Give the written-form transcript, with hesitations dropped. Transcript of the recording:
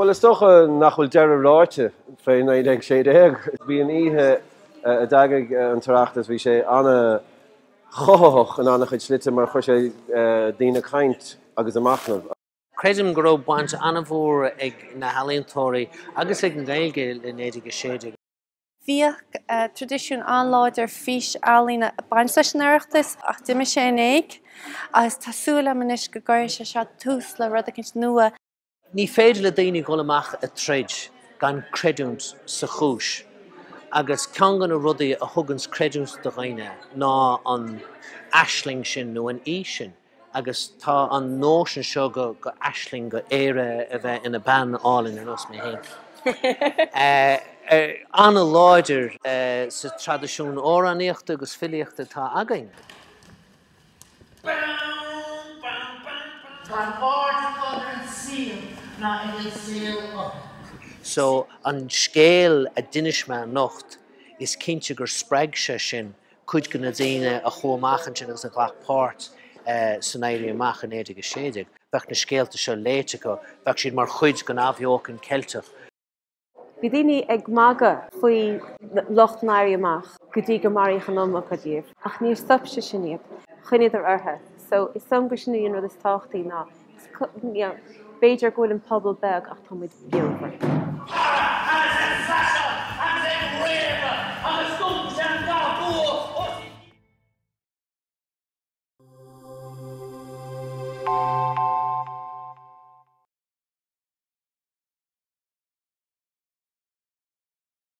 Well, is toch nach bhfuil deire ráite féin na ag sé déag. Bhí an ihe a dagag an Oireachtas bhí sé anna choch an anna chuid slite mar chuir sé daoine caint agus amachnamh. Credim go raibh baint anna bhór ag na Ealaíontóirí agus ag an Gaeilge le néad go séideag. Bhíodh tradiisiún anláidir fís ealaína baint leis an Oireachtas ach duime sé in éig agus tásúla manis go gaiir sé seo tús le rud a cinnt nua. Ní féidir le daoine go amach a tréid gan creidúnt sa chúis agus ceann gan a rudaí a thugans creidúnt do ghaine ná an aisling sin nó an í sin agus tá an nóisian seo go aisling go éire a bheith ina ban álinn ar nos mé héin. Anna láidir sa tradiisiún óraníochta agus filiíochta tá againn. So an scéal a duine me nocht is cinnte gur spreag sé sin chuid go na daoine a chomachchan sin agus a ghlach páirt san éirí amach an éidir go séideag. Bheith na scéalta seo léite go, bheith siad mar chuid go nabhheoch an Celtach. Bhí daoine ag maga faoi locht náirí amach go dtí go marí chanomach a díobh ach níor stopse sin iad chuinead ar ortha. So is some go sin íon rud is táchtaí ná. Beidir go bhfuil an pobl beg ach tá muid beoga.